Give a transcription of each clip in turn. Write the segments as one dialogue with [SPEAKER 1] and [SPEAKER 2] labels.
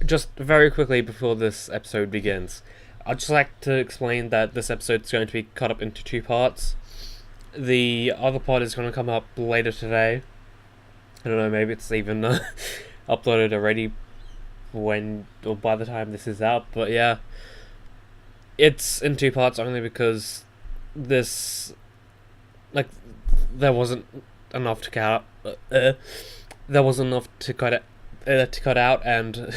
[SPEAKER 1] just very quickly before this episode begins, I'd just like to explain that this episode is going to be cut up into two parts. The other part is going to come up later today. I don't know, maybe it's even uploaded already when or by the time this is out, but yeah. It's in two parts only because this, like, there wasn't enough to cut out. There wasn't enough to cut out, and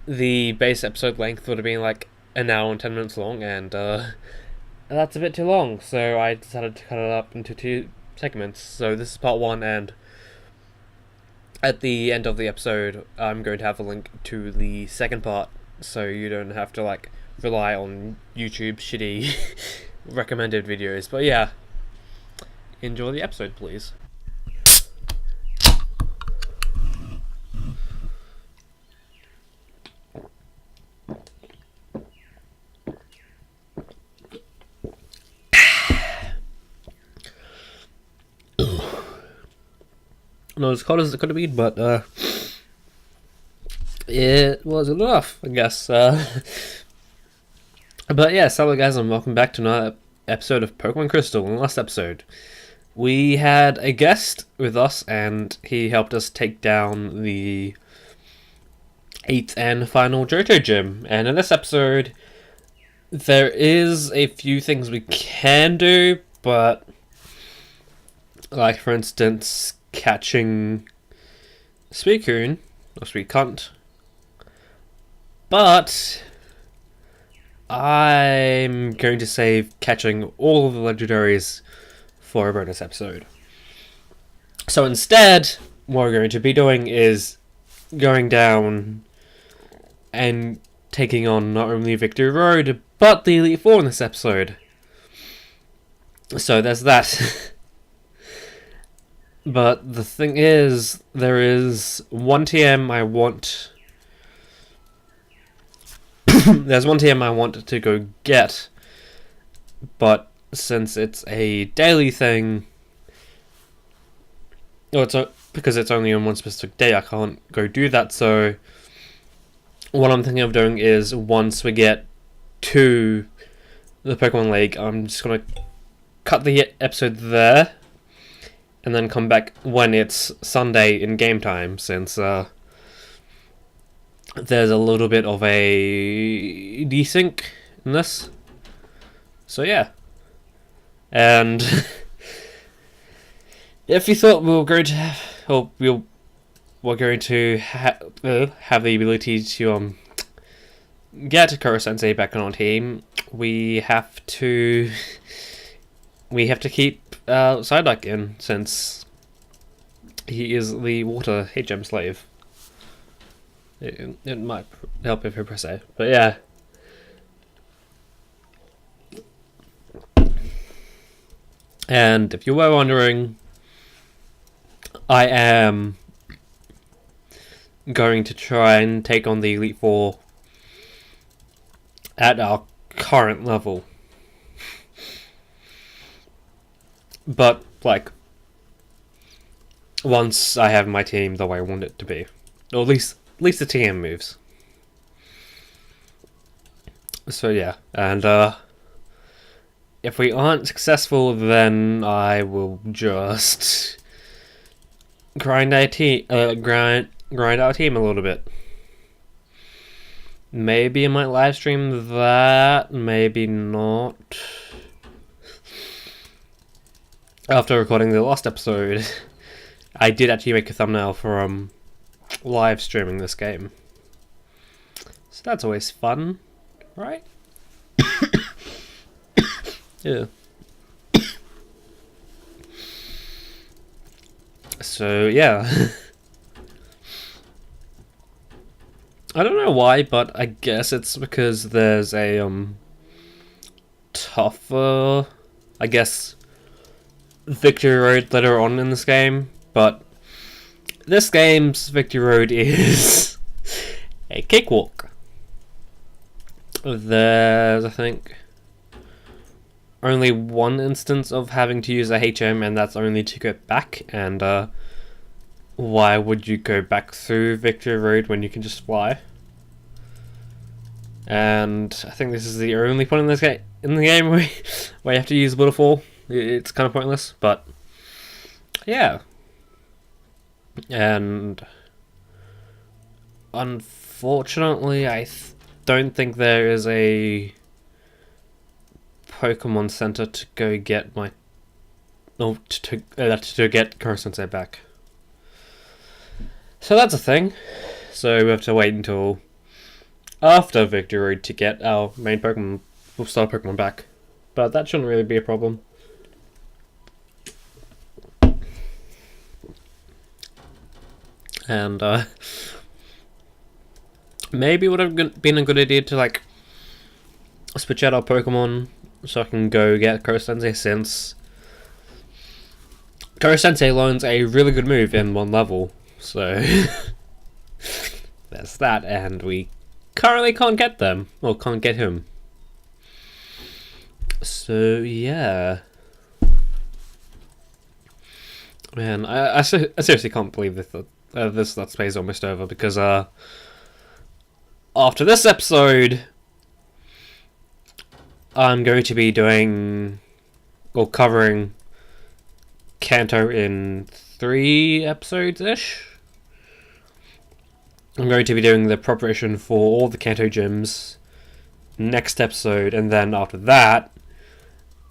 [SPEAKER 1] the base episode length would have been like an hour and 10 minutes long, and that's a bit too long. So I decided to cut it up into two segments. So this is part one, and at the end of the episode, I'm going to have a link to the second part, so you don't have to like rely on YouTube's shitty recommended videos. But yeah, enjoy the episode, please. Not as cold as it could have been, but it was enough, I guess. But yeah, hello guys, and welcome back to another episode of Pokemon Crystal. In the last episode, we had a guest with us, and he helped us take down the 8th and final Johto gym. And in this episode, there is a few things we can do, but like for instance, catching Suicune, or Suicune, but I'm going to save catching all of the legendaries for a bonus episode. So instead, what we're going to be doing is going down and taking on not only Victory Road, but the Elite Four in this episode. So there's that. But the thing is, there is one TM I want. There's one TM I want to go get, but since it's a daily thing, because it's only on one specific day, I can't go do that. So what I'm thinking of doing is, once we get to the Pokemon League, I'm just gonna cut the episode there, and then come back when it's Sunday in game time, since there's a little bit of a desync in this. So yeah. And if you thought we were going to have, or we're going to have the ability to get Kuro Sensei back on our team, we have to keep Psyduck in, since he is the water HM slave. It might help if we press A, but yeah. And if you were wondering, I am going to try and take on the Elite Four at our current level. But, like, once I have my team the way I want it to be. Or at least the TM moves. So yeah, and if we aren't successful, then I will just grind our team a little bit. Maybe I might live stream that, maybe not. After recording the last episode, I did actually make a thumbnail for live streaming this game. So that's always fun, right? Yeah. So yeah. I don't know why, but I guess it's because there's a tougher, I guess, Victory Road later on in this game, but this game's Victory Road is a cakewalk. There's, I think, only one instance of having to use a HM, and that's only to get back, and why would you go back through Victory Road when you can just fly? And I think this is the only point in the game where you have to use waterfall. It's kind of pointless, but yeah. And unfortunately, I don't think there is a Pokemon Center to go get my to get Kuro-sensei back. So that's a thing. So we have to wait until after Victory Road to get our main Pokemon, star Pokemon back. But that shouldn't really be a problem. And maybe it would have been a good idea to like switch out our Pokemon so I can go get Kuro-sensei, since Kuro-sensei learns a really good move in one level. So there's that, and we currently can't get them, or can't get him. So yeah. Man, I seriously can't believe this Let's Play is almost over, because after this episode I'm going to be doing, or covering, Kanto in 3 episodes-ish. I'm going to be doing the preparation for all the Kanto gyms next episode, and then after that,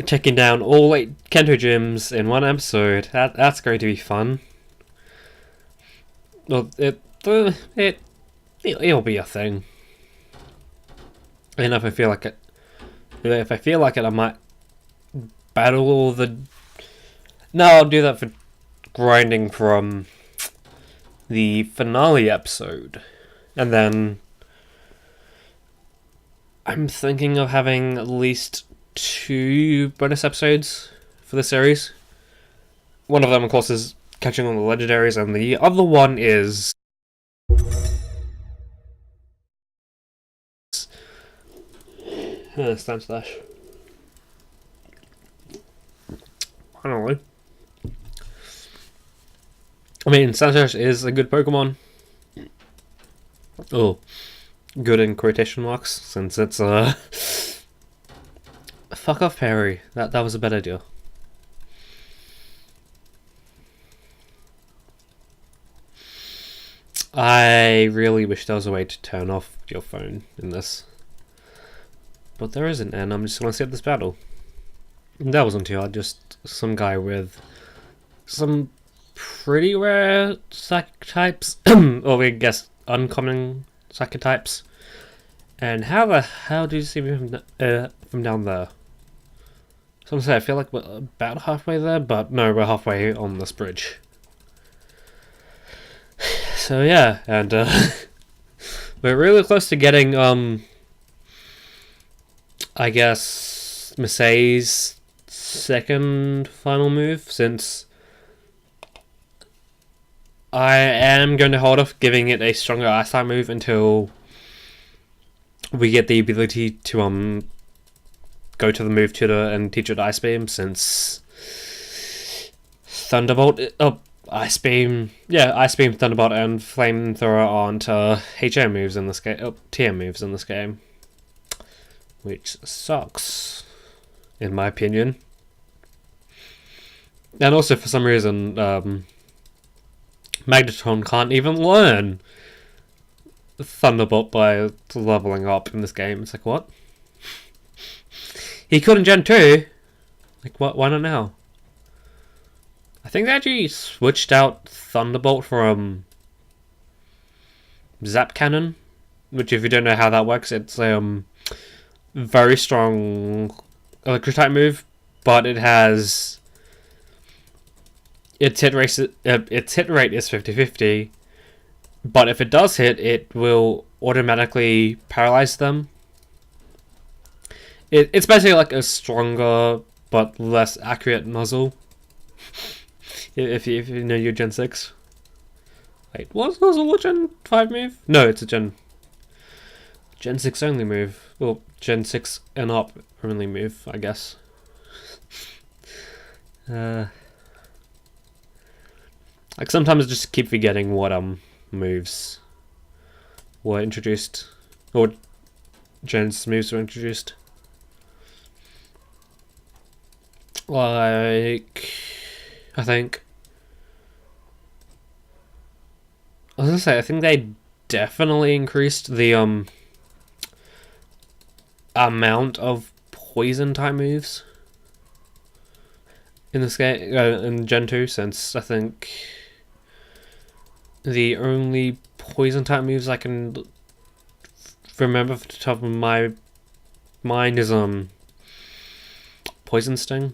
[SPEAKER 1] taking down all 8 Kanto gyms in 1 episode. That's going to be fun. Well, it'll be a thing. And if I feel like it, I might battle all the. No, I'll do that for grinding from the finale episode, and then I'm thinking of having at least 2 bonus episodes for the series. One of them, of course, is catching on the legendaries, and the other one is Stand Slash. Finally. I mean, Stand Slash is a good Pokemon. Oh, good in quotation marks, since it's fuck off, Perry. That was a bad idea. I really wish there was a way to turn off your phone in this, but there isn't, and I'm just gonna skip this battle. That wasn't too hard, just some guy with some pretty rare psychic types, or I guess uncommon psychic types. And how the hell do you see me from down there? So I'm saying, I feel like we're about halfway there, but no, we're halfway on this bridge. So yeah, and we're really close to getting I guess Misei's second final move, since I am going to hold off giving it a stronger Ice type move until we get the ability to go to the move tutor and teach it Ice Beam, since Thunderbolt, Ice Beam, Thunderbolt, and Flamethrower aren't HM moves in this game, TM moves in this game, which sucks, in my opinion. And also, for some reason, Magneton can't even learn Thunderbolt by leveling up in this game. It's like, what? He could in Gen 2. Like, what? Why not now? I think they actually switched out Thunderbolt from Zap Cannon, which, if you don't know how that works, it's a very strong electric type move, but it has its hit rate is 50-50, but if it does hit, it will automatically paralyze them. It's basically like a stronger but less accurate muzzle. If you know your Gen 6. Wait, was Muzzle a Gen 5 move? No, it's a Gen 6 only move. Well, Gen 6 and up only move, I guess. Like sometimes I just keep forgetting what moves were introduced, or Jen's moves were introduced. Like, I think I think they definitely increased the amount of poison type moves in this game, in Gen 2, since I think the only poison type moves I can remember off the top of my mind is Poison Sting.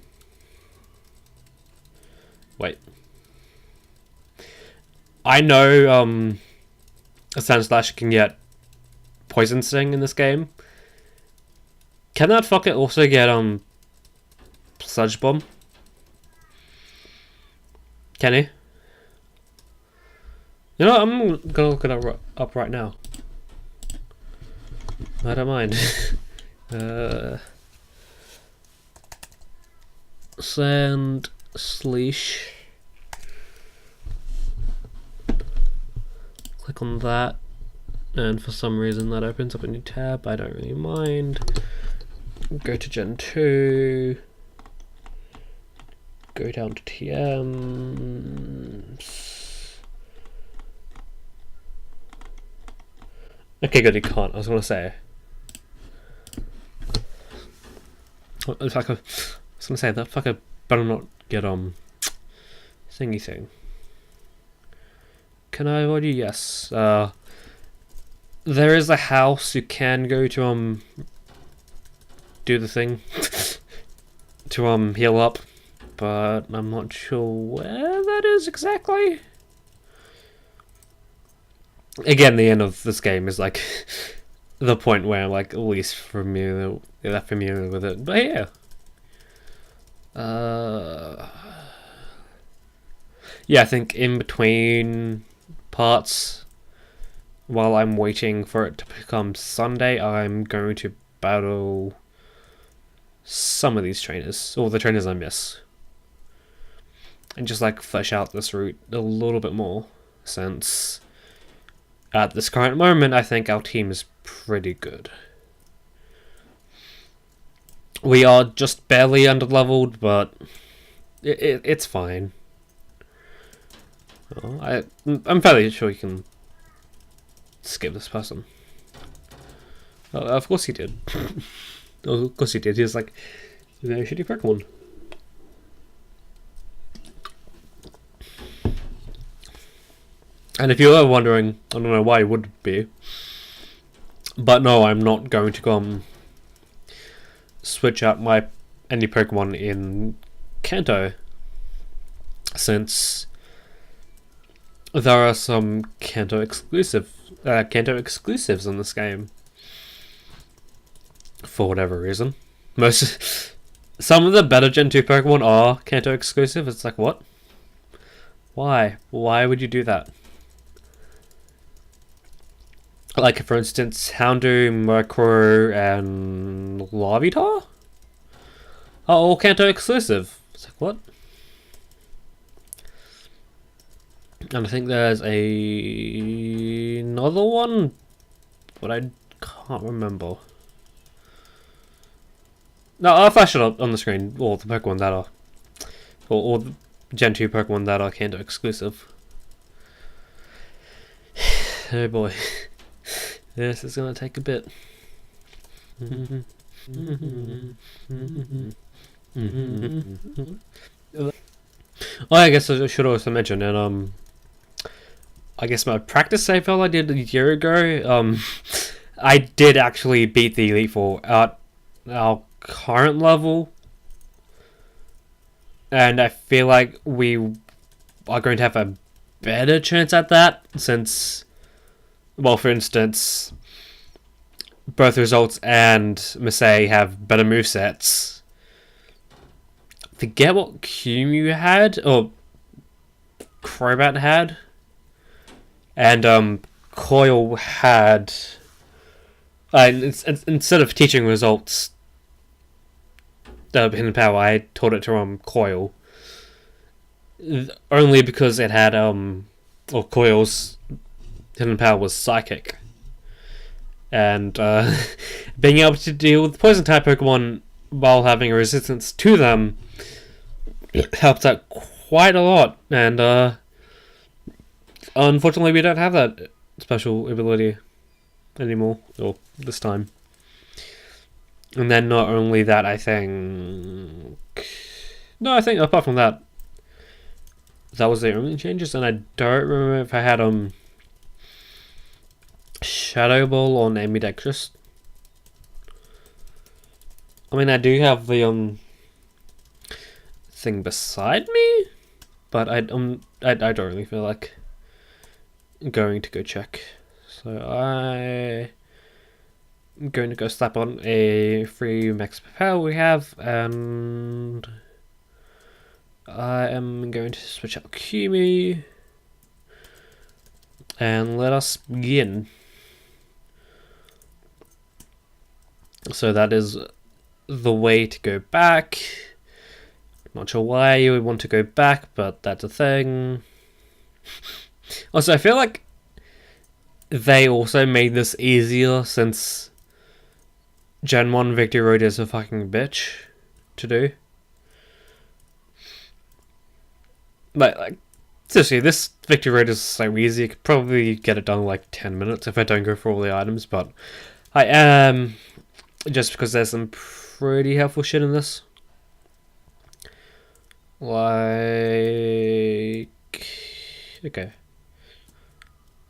[SPEAKER 1] Wait. I know Sandslash can get Poison Sting in this game. Can that fucker also get Sludge Bomb? Can he? You know, I'm gonna look it up right now. I don't mind. Sandslash. Click on that, and for some reason that opens up a new tab. I don't really mind. Go to Gen 2. Go down to TMs. Okay, good, he can't. I was gonna say. If I was gonna say that fucker better not get thingy thing. Can I avoid you? Yes. There is a house you can go to do the thing to heal up, but I'm not sure where that is exactly. Again, the end of this game is like the point where I'm like at least familiar with it. But yeah. Yeah, I think in between parts, while I'm waiting for it to become Sunday, I'm going to battle some of these trainers, or the trainers I miss, and just like flesh out this route a little bit more, since at this current moment I think our team is pretty good. We are just barely under-leveled, but it's fine. Oh, I'm fairly sure you can skip this person. Of course he did. Of course he did. He was like, very shitty Pokemon. And if you were wondering, I don't know why it would be, but no, I'm not going to switch out any Pokemon in Kanto, since there are some Kanto exclusives in this game. For whatever reason, some of the better Gen 2 Pokemon are Kanto exclusive. It's like, what? Why? Why would you do that? Like, for instance, Houndoom, Murkrow, and Larvitar are all Kanto exclusive. It's like, what? And I think there's another one, but I can't remember. No, I'll flash it up on the screen. All the Pokemon that are, or the Gen 2 Pokemon that are Kanto exclusive. Oh boy. This is gonna take a bit. Well, I guess I should also mention, and I guess my practice save file I did a year ago, I did actually beat the Elite Four at our current level, and I feel like we are going to have a better chance at that, since, well, for instance, both Results and Misei have better movesets. Forget what Kumu had, or Crobat had, and Coil had. Instead of teaching Results Hidden Power, I taught it to Coil, only because it had or Coil's hidden power was psychic, and being able to deal with poison type Pokemon while having a resistance to them helped out quite a lot. And unfortunately, we don't have that special ability anymore, or this time. And then not only that, I think apart from that, that was the only changes, and I don't remember if I had Shadow Ball on Ambidextrous. I mean, I do have the thing beside me, but I don't really feel like going to go check. So I'm going to go slap on a free max power we have, and I am going to switch out Kimi, and let us begin. So that is the way to go back. Not sure why you would want to go back, but that's a thing. Also, I feel like they also made this easier since Gen 1 Victory Road is a fucking bitch to do. But, like, seriously, this Victory Road is so easy. I could probably get it done in like 10 minutes if I don't go for all the items, but I am, just because there's some pretty helpful shit in this. Like, okay.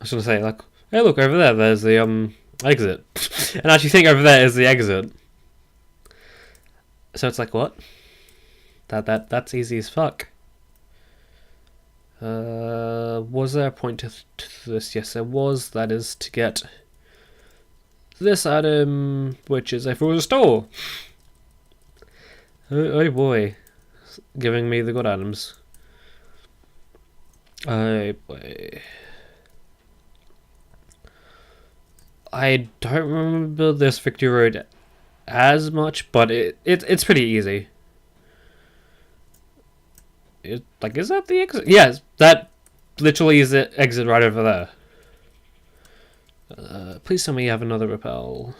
[SPEAKER 1] I was gonna say, like, hey, look over there. There's the exit, and I actually think over there is the exit. So it's like, what? That's easy as fuck. Was there a point to this? Yes, there was. That is to get this item, which is a full store. Oh boy, giving me the good items. Oh boy. I don't remember this Victory Road as much, but it's pretty easy. Like, is that the exit? Yes, that literally is the exit right over there. Please tell me you have another repel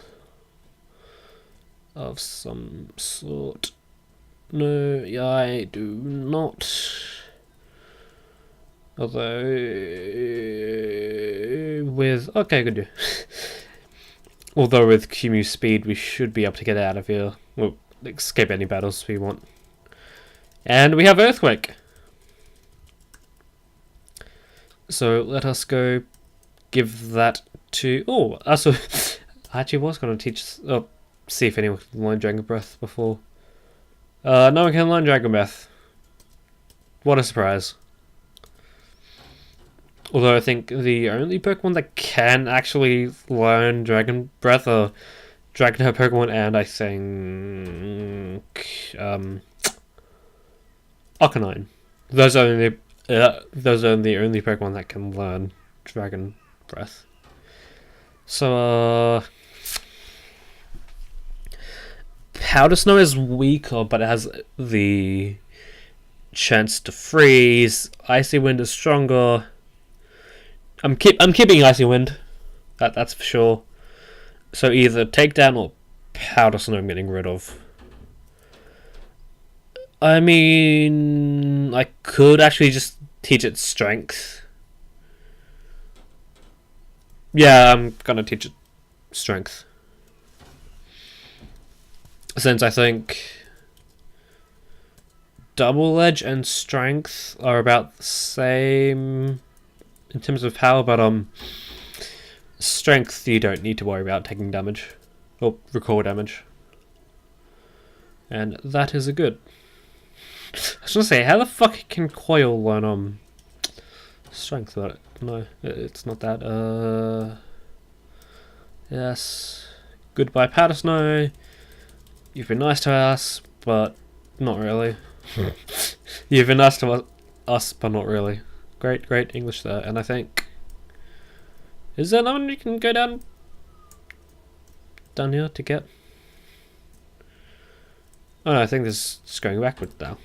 [SPEAKER 1] of some sort. No, yeah, I do not. Although, okay, good. Although with Kumu speed, we should be able to get out of here. Well, escape any battles we want. And we have Earthquake. So let us go give that to... Oh, also, I actually was going to teach... Oh, see if anyone can learn Dragon Breath before. No one can learn Dragon Breath. What a surprise. Although I think the only Pokemon that can actually learn Dragon Breath are Dragon Type Pokemon, and I think Arcanine. Those are the only Pokemon that can learn Dragon Breath. So Powder Snow is weaker, but it has the chance to freeze. Icy Wind is stronger. I'm keeping Icy Wind. That's for sure. So either Takedown or Powder Snow I'm getting rid of. I mean, I could actually just teach it Strength. Yeah, I'm gonna teach it Strength. Since I think Double Edge and Strength are about the same in terms of power, but Strength you don't need to worry about taking damage or recall damage, and that is a good. I was gonna say, how the fuck can Coil learn Strength? But no, it's not that. Yes, goodbye Powder Snow. You've been nice to us, but not really. You've been nice to us, but not really. Great English there, and I think... Is there another one you can go down here to get? Oh no, I think this is going backwards now.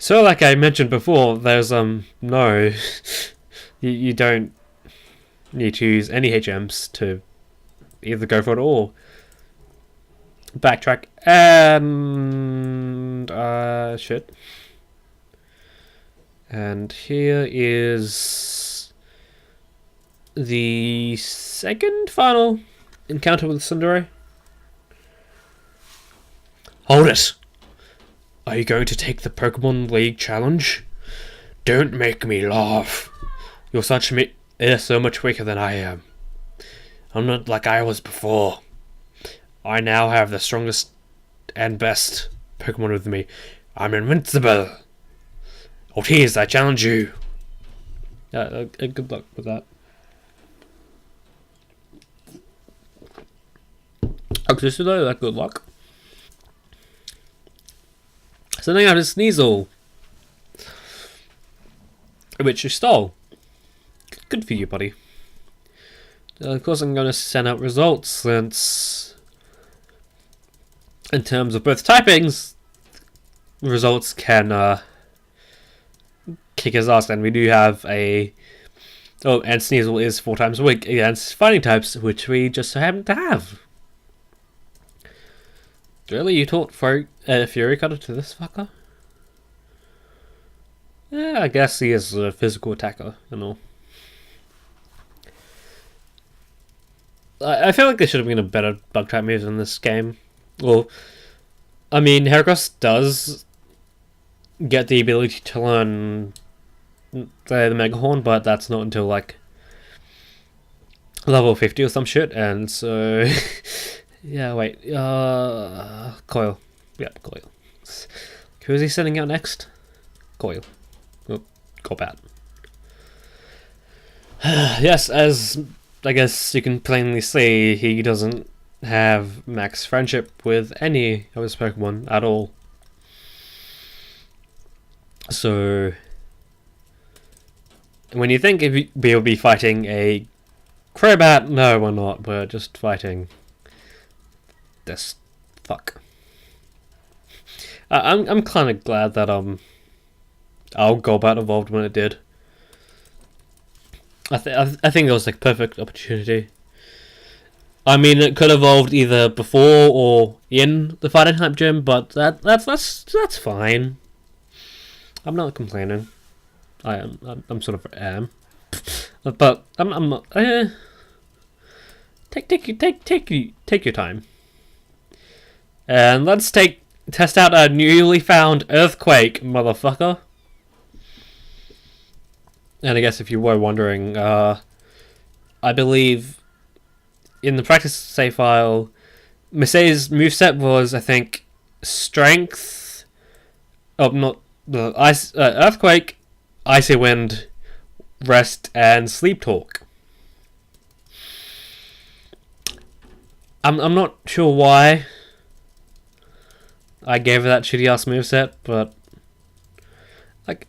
[SPEAKER 1] So, like I mentioned before, there's no, you don't need to use any HMs to either go for it or backtrack. And shit. And here is the second final encounter with Tsundere. Hold it! Are you going to take the Pokemon League challenge? Don't make me laugh. You're so much weaker than I am. I'm not like I was before. I now have the strongest and best Pokemon with me. I'm invincible. Ortiz, I challenge you. Good luck with that. Just though, good luck. So now I have a Sneasel, which you stole. Good for you, buddy. Of course, I'm going to send out results since, in terms of both typings, results can kick his ass, and we do have a. Oh, and Sneasel is 4 times weak against fighting types, which we just happen to have. Really, you taught Fury Cutter to this fucker? Yeah, I guess he is a physical attacker and all. I feel like there should have been a better bug type moves in this game. Well, I mean, Heracross does get the ability to learn the Mega Horn, but that's not until like level 50 or some shit, and so. Yeah, wait. Coil. Yep, Coil. Who is he sending out next? Coil. Oh, Golbat. Yes, as I guess you can plainly see, he doesn't have max friendship with any of his Pokemon at all. So, when you think we'll be fighting a Crobat, no, we're not. We're just fighting this fuck. I'm kind of glad that our Golbat evolved when it did. I think it was like perfect opportunity. I mean, it could have evolved either before or in the fighting type gym, but that's fine. I'm not complaining. I'm sort of am, but I'm not. Take your time. And let's test out our newly found Earthquake, motherfucker. And I guess if you were wondering, I believe in the practice save file, Misei's moveset was, I think, Strength. Oh, not the Ice, Earthquake, Icy Wind, Rest, and Sleep Talk. I'm not sure why I gave her that shitty ass moveset, but like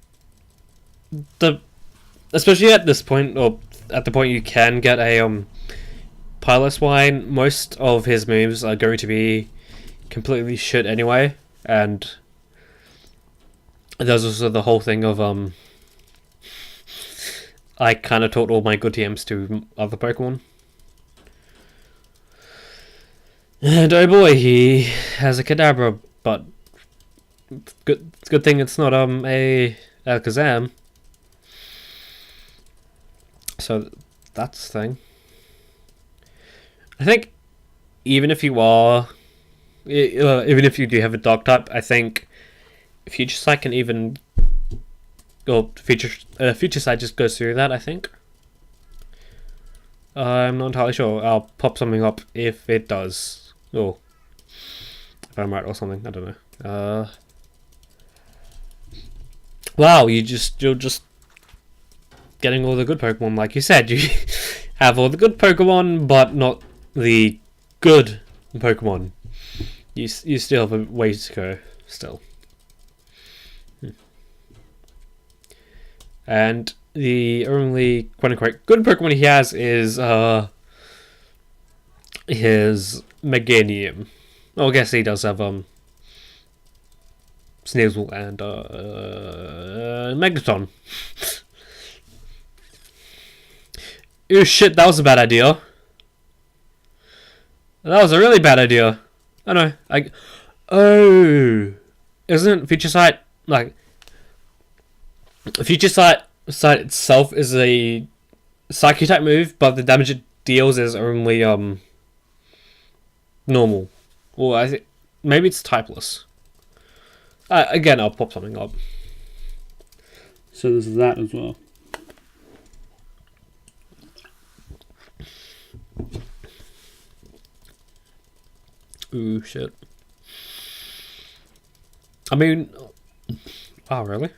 [SPEAKER 1] especially at this point, or at the point you can get a Piloswine, most of his moves are going to be completely shit anyway, and there's also the whole thing of I kind of taught all my good TMs to other Pokemon. And oh boy, he has a Kadabra, but good thing it's not a Alakazam. So that's the thing. I think even if you do have a dog type, I think Future Sight can even, or Future Sight just goes through that. I think. I'm not entirely sure. I'll pop something up if it does. Or if I'm right or something. I don't know. Wow, you're just getting all the good Pokemon, like you said. You have all the good Pokemon, but not the good Pokemon. You still have a way to go. Still. And the only quote-unquote good Pokemon he has is his Meganium. Well, I guess he does have Sneasel and Magneton. Oh shit, that was a bad idea. That was a really bad idea. I know. Oh, isn't Future Sight like Future Sight itself is a Psyche type move, but the damage it deals is only normal. Or I think maybe it's typeless. Again, I'll pop something up. So there's that as well. Ooh, shit. I mean... Oh, really?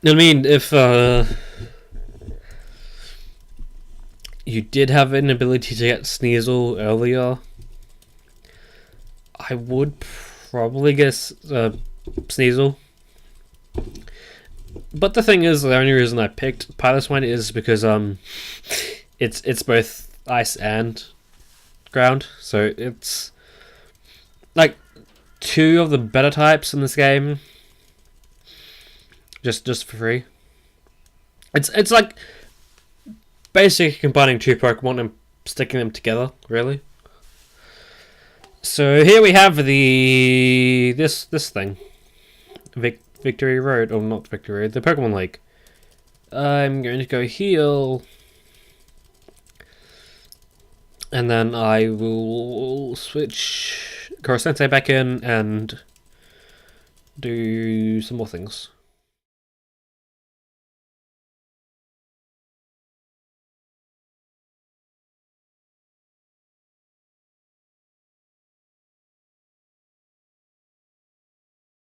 [SPEAKER 1] I mean, if you did have an ability to get Sneasel earlier, I would probably guess Sneasel. But the thing is, the only reason I picked Pilot's Wine is because it's both ice and ground, so it's like two of the better types in this game. Just for free. It's like basically combining two Pokemon and sticking them together, really. So here we have this thing. Victory Road, or not Victory Road, the Pokemon Lake. I'm going to go heal. And then I will switch Koro Sensei back in and do some more things.